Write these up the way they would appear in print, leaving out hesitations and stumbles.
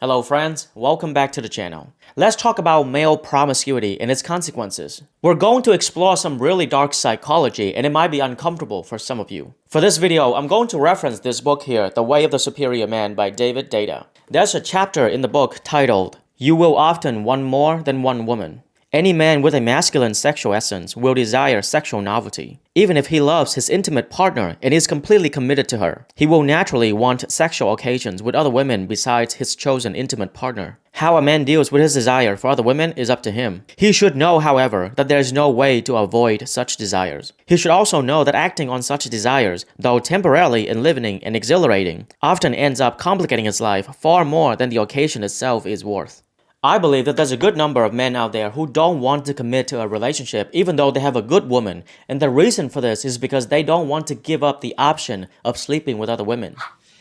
Hello friends, welcome back to the channel. Let's talk about male promiscuity and its consequences. We're going to explore some really dark psychology and it might be uncomfortable for some of you. For this video, I'm going to reference this book here, The Way of the Superior Man by David Deida. There's a chapter in the book titled, "You Will Often Want More Than One Woman." Any man with a masculine sexual essence will desire sexual novelty. Even if he loves his intimate partner and is completely committed to her, he will naturally want sexual occasions with other women besides his chosen intimate partner. How a man deals with his desire for other women is up to him. He should know, however, that there is no way to avoid such desires. He should also know that acting on such desires, though temporarily enlivening and exhilarating, often ends up complicating his life far more than the occasion itself is worth. I believe that there's a good number of men out there who don't want to commit to a relationship even though they have a good woman, and the reason for this is because they don't want to give up the option of sleeping with other women.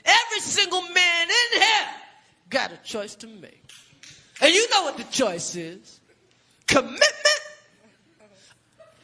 Every single man in here got a choice to make. And you know what the choice is. Commitment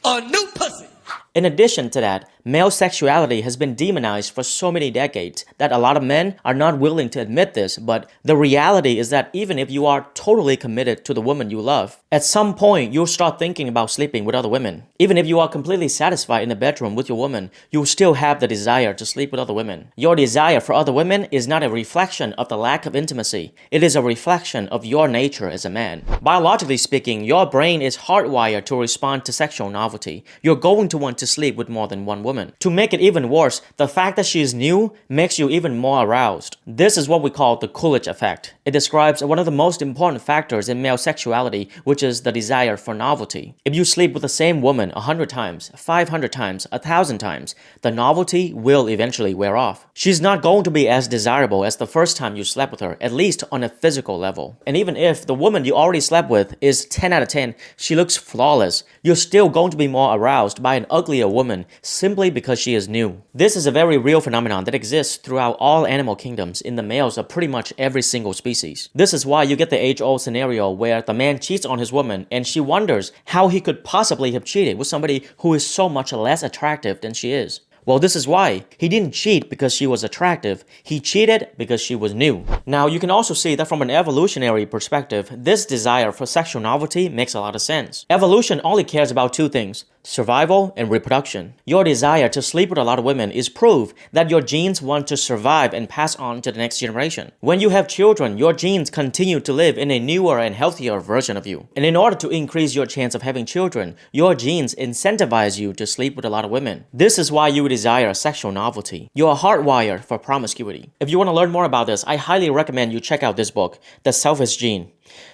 or new pussy. In addition to that, male sexuality has been demonized for so many decades that a lot of men are not willing to admit this, but the reality is that even if you are totally committed to the woman you love, at some point you'll start thinking about sleeping with other women. Even if you are completely satisfied in the bedroom with your woman, you'll still have the desire to sleep with other women. Your desire for other women is not a reflection of the lack of intimacy. It is a reflection of your nature as a man. Biologically speaking, your brain is hardwired to respond to sexual novelty. You're going to want to sleep with more than one woman. To make it even worse, the fact that she is new makes you even more aroused. This is what we call the Coolidge effect. It describes one of the most important factors in male sexuality, which is the desire for novelty. If you sleep with the same woman 100 times, 500 times, 1,000 times, the novelty will eventually wear off. She's not going to be as desirable as the first time you slept with her, at least on a physical level. And even if the woman you already slept with is 10 out of 10, she looks flawless, you're still going to be more aroused by an uglier woman simply because she is new. This is a very real phenomenon that exists throughout all animal kingdoms in the males of pretty much every single species. This is why you get the age-old scenario where the man cheats on his woman and she wonders how he could possibly have cheated with somebody who is so much less attractive than she is. Well, this is why. He didn't cheat because she was attractive. He cheated because she was new. Now, you can also see that from an evolutionary perspective, this desire for sexual novelty makes a lot of sense. Evolution only cares about two things: survival and reproduction. Your desire to sleep with a lot of women is proof that your genes want to survive and pass on to the next generation. When you have children, your genes continue to live in a newer and healthier version of you. And in order to increase your chance of having children, your genes incentivize you to sleep with a lot of women. This is why you desire sexual novelty. You are hardwired for promiscuity. If you want to learn more about this, I highly recommend you check out this book, The Self-esteem.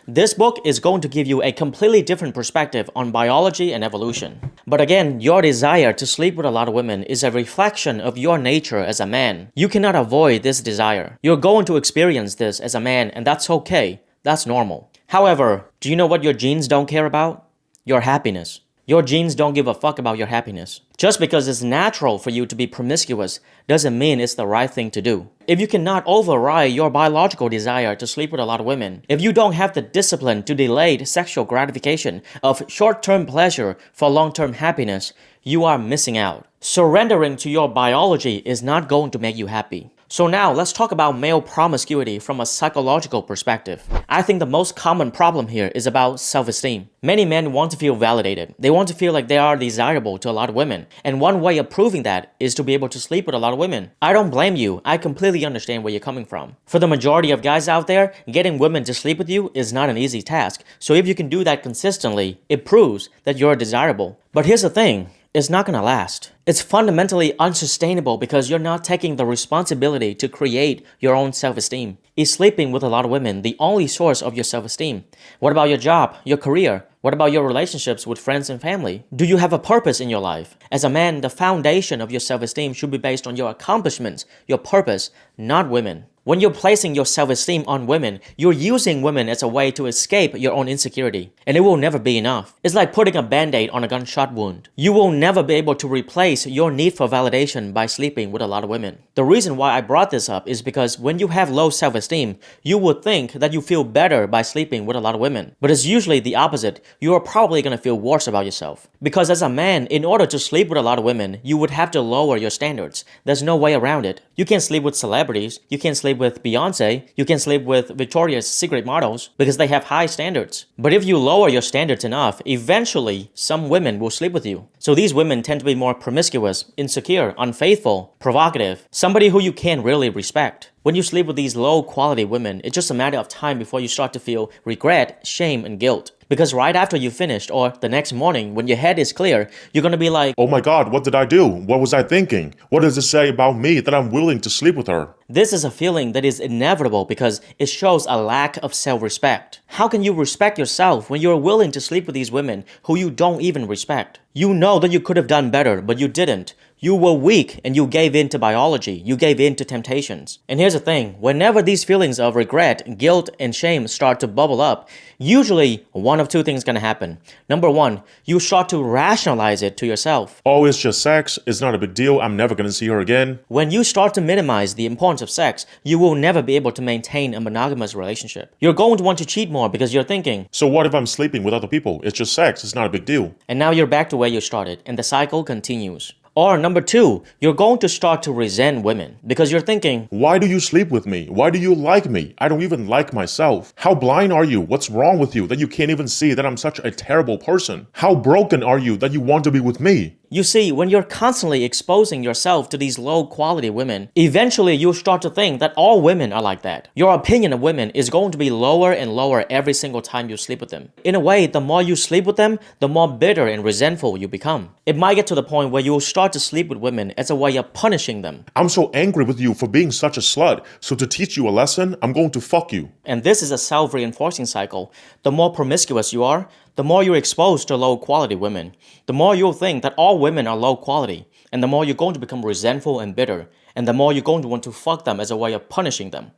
This book is going to give you a completely different perspective on biology and evolution. But again, your desire to sleep with a lot of women is a reflection of your nature as a man. You cannot avoid this desire. You're going to experience this as a man, and that's okay. That's normal. However, do you know what your genes don't care about? Your happiness. Your genes don't give a fuck about your happiness. Just because it's natural for you to be promiscuous doesn't mean it's the right thing to do. If you cannot override your biological desire to sleep with a lot of women, if you don't have the discipline to delay sexual gratification of short-term pleasure for long-term happiness, you are missing out. Surrendering to your biology is not going to make you happy. So now let's talk about male promiscuity from a psychological perspective. I think the most common problem here is about self-esteem. Many men want to feel validated. They want to feel like they are desirable to a lot of women. And one way of proving that is to be able to sleep with a lot of women. I don't blame you. I completely understand where you're coming from. For the majority of guys out there, getting women to sleep with you is not an easy task. So if you can do that consistently, it proves that you're desirable. But here's the thing. It's not gonna last. It's fundamentally unsustainable because you're not taking the responsibility to create your own self-esteem. Is sleeping with a lot of women the only source of your self-esteem? What about your job, your career? What about your relationships with friends and family? Do you have a purpose in your life? As a man, the foundation of your self-esteem should be based on your accomplishments, your purpose, not women. When you're placing your self-esteem on women, you're using women as a way to escape your own insecurity. And it will never be enough. It's like putting a band-aid on a gunshot wound. You will never be able to replace your need for validation by sleeping with a lot of women. The reason why I brought this up is because when you have low self-esteem, you would think that you feel better by sleeping with a lot of women. But it's usually the opposite. You are probably going to feel worse about yourself. Because as a man, in order to sleep with a lot of women, you would have to lower your standards. There's no way around it. You can't sleep with celebrities. You can't sleep sleep with Beyonce, you can sleep with Victoria's Secret models because they have high standards. But if you lower your standards enough, eventually some women will sleep with you. So these women tend to be more promiscuous, insecure, unfaithful, provocative, somebody who you can't really respect. When you sleep with these low-quality women, it's just a matter of time before you start to feel regret, shame, and guilt. Because right after you finished, or the next morning, when your head is clear, you're gonna be like, oh my God, what did I do? What was I thinking? What does it say about me that I'm willing to sleep with her? this is a feeling that is inevitable because it shows a lack of self-respect. How can you respect yourself when you're willing to sleep with these women who you don't even respect? You know that you could have done better, but you didn't. You were weak and you gave in to biology. You gave in to temptations. And here's the thing, whenever these feelings of regret, guilt, and shame start to bubble up, usually one of two things gonna happen. Number one, you start to rationalize it to yourself. Oh, it's just sex. It's not a big deal. I'm never gonna see her again. When you start to minimize the importance of sex, you will never be able to maintain a monogamous relationship. You're going to want to cheat more because you're thinking, So what if I'm sleeping with other people? It's just sex. It's not a big deal. and now you're back to where you started, and the cycle continues. Or number two, you're going to start to resent women because you're thinking, Why do you sleep with me? Why do you like me? I don't even like myself. How blind are you? What's wrong with you that you can't even see that I'm such a terrible person? How broken are you that you want to be with me? you see, when you're constantly exposing yourself to these low-quality women, eventually you'll start to think that all women are like that. Your opinion of women is going to be lower and lower every single time you sleep with them. In a way, the more you sleep with them, the more bitter and resentful you become. It might get to the point where you'll start to sleep with women as a way of punishing them. I'm so angry with you for being such a slut. So to teach you a lesson, I'm going to fuck you. And this is a self-reinforcing cycle. The more promiscuous you are, the more you're exposed to low-quality women. The more you'll think that all women are low quality. And the more you're going to become resentful and bitter. And the more you're going to want to fuck them as a way of punishing them.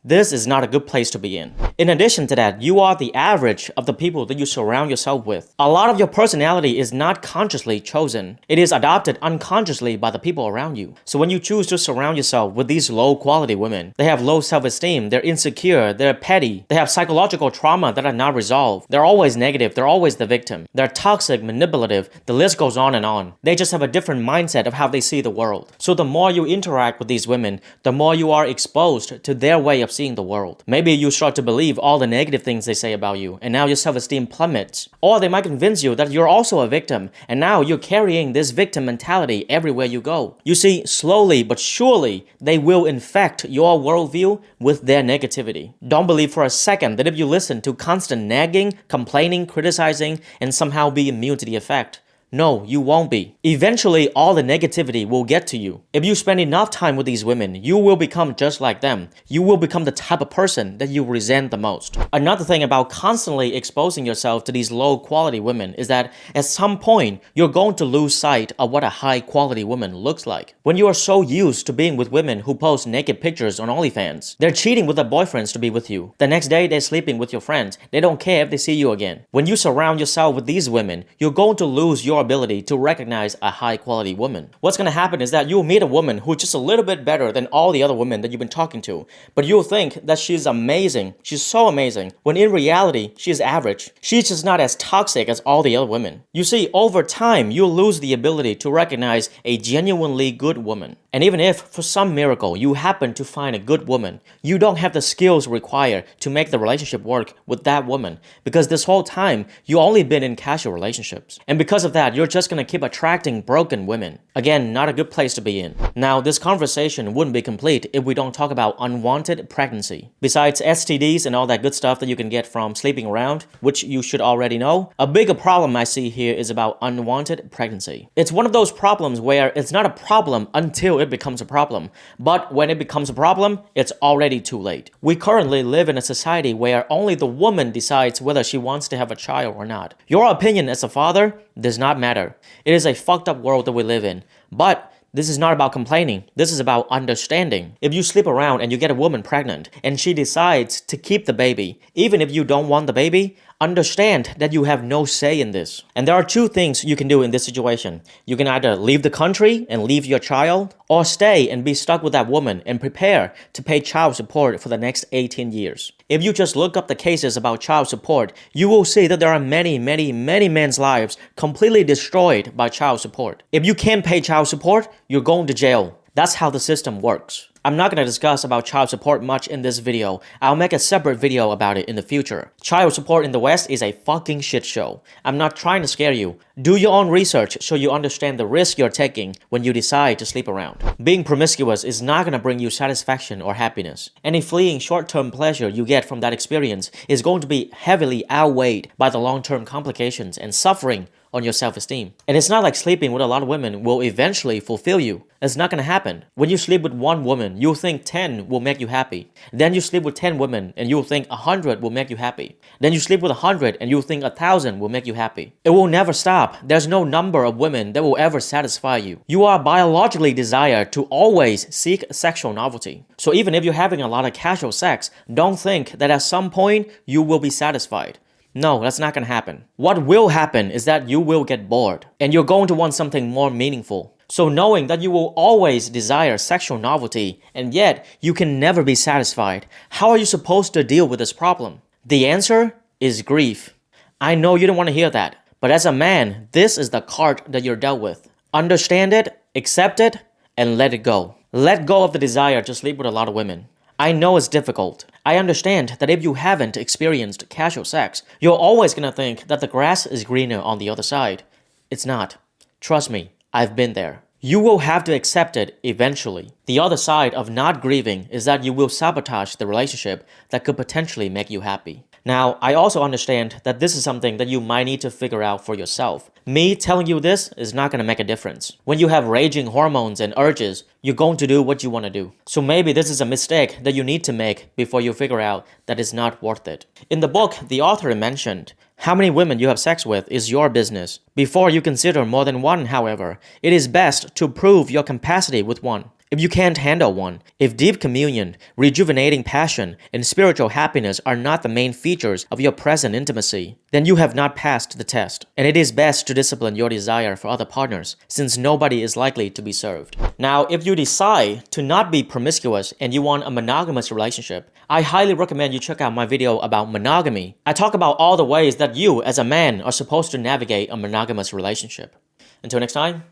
This is not a good place to be in. In addition to that, you are the average of the people that you surround yourself with. A lot of your personality is not consciously chosen. It is adopted unconsciously by the people around you. So when you choose to surround yourself with these low-quality women, they have low self-esteem, they're insecure, they're petty, they have psychological trauma that are not resolved. They're always negative, they're always the victim. They're toxic, manipulative, the list goes on and on. They just have a different mindset of how they see the world. So the more you interact with these women, the more you are exposed to their way of seeing the world. Maybe you start to believe all the negative things they say about you, and now your self-esteem plummets. Or they might convince you that you're also a victim, and now you're carrying this victim mentality everywhere you go. You see, slowly but surely, they will infect your worldview with their negativity. Don't believe for a second that if you listen to constant nagging, complaining, criticizing, and somehow be immune to the effect. No, you won't be. Eventually, all the negativity will get to you. If you spend enough time with these women, you will become just like them. You will become the type of person that you resent the most. Another thing about constantly exposing yourself to these low-quality women is that at some point, you're going to lose sight of what a high-quality woman looks like. When you are so used to being with women who post naked pictures on OnlyFans, they're cheating with their boyfriends to be with you. The next day, they're sleeping with your friends. They don't care if they see you again. When you surround yourself with these women, you're going to lose your ability to recognize a high-quality woman. What's going to happen is that you'll meet a woman who's just a little bit better than all the other women that you've been talking to, but you'll think that she's amazing. She's so amazing, when in reality, she's average. She's just not as toxic as all the other women. You see, over time, you'll lose the ability to recognize a genuinely good woman. And even if, for some miracle, you happen to find a good woman, you don't have the skills required to make the relationship work with that woman, because this whole time, you only been in casual relationships. And because of that, you're just gonna keep attracting broken women. Again, not a good place to be in. Now, this conversation wouldn't be complete if we don't talk about unwanted pregnancy. Besides STDs and all that good stuff that you can get from sleeping around, which you should already know, a bigger problem I see here is about unwanted pregnancy. It's one of those problems where it's not a problem until it becomes a problem, but when it becomes a problem, it's already too late. We currently live in a society where only the woman decides whether she wants to have a child or not. Your opinion as a father does not matter. It is a fucked up world that we live in. But this is not about complaining. This is about understanding. If you sleep around and you get a woman pregnant and she decides to keep the baby, even if you don't want the baby, understand that you have no say in this. And there are two things you can do in this situation. You can either leave the country and leave your child, or stay and be stuck with that woman and prepare to pay child support for the next 18 years. If you just look up the cases about child support, you will see that there are many men's lives completely destroyed by child support. If you can't pay child support, you're going to jail. That's how the system works. I'm not going to discuss about child support much in this video. I'll make a separate video about it in the future. Child support in the West is a fucking shit show. I'm not trying to scare you. Do your own research so you understand the risk you're taking when you decide to sleep around. Being promiscuous is not going to bring you satisfaction or happiness. Any fleeting short-term pleasure you get from that experience is going to be heavily outweighed by the long-term complications and suffering on your self-esteem. And it's not like sleeping with a lot of women will eventually fulfill you. It's not gonna happen. When you sleep with one woman, you'll think 10 will make you happy. Then you sleep with 10 women and you'll think 100 will make you happy. Then you sleep with 100 and you'll think 1,000 will make you happy. It will never stop. There's no number of women that will ever satisfy you. You are biologically desired to always seek sexual novelty. So even if you're having a lot of casual sex, don't think that at some point you will be satisfied. No, that's not gonna happen. What will happen is that you will get bored and you're going to want something more meaningful. So knowing that you will always desire sexual novelty and yet you can never be satisfied, how are you supposed to deal with this problem? The answer is grief. I know you don't want to hear that, but as a man, this is the cart that you're dealt with. Understand it, accept it, and let it go. Let go of the desire to sleep with a lot of women. I know it's difficult. I understand that if you haven't experienced casual sex, you're always gonna think that the grass is greener on the other side. It's not. Trust me, I've been there. You will have to accept it eventually. The other side of not grieving is that you will sabotage the relationship that could potentially make you happy. Now, I also understand that this is something that you might need to figure out for yourself. Me telling you this is not going to make a difference. When you have raging hormones and urges, you're going to do what you want to do. So maybe this is a mistake that you need to make before you figure out that it's not worth it. In the book, the author mentioned, how many women you have sex with is your business. Before you consider more than one, however, it is best to prove your capacity with one. If you can't handle one, if deep communion, rejuvenating passion, and spiritual happiness are not the main features of your present intimacy, then you have not passed the test. And it is best to discipline your desire for other partners, since nobody is likely to be served. Now, if you decide to not be promiscuous and you want a monogamous relationship, I highly recommend you check out my video about monogamy. I talk about all the ways that you, as a man, are supposed to navigate a monogamous relationship. Until next time,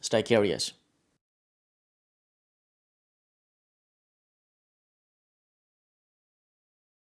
stay curious.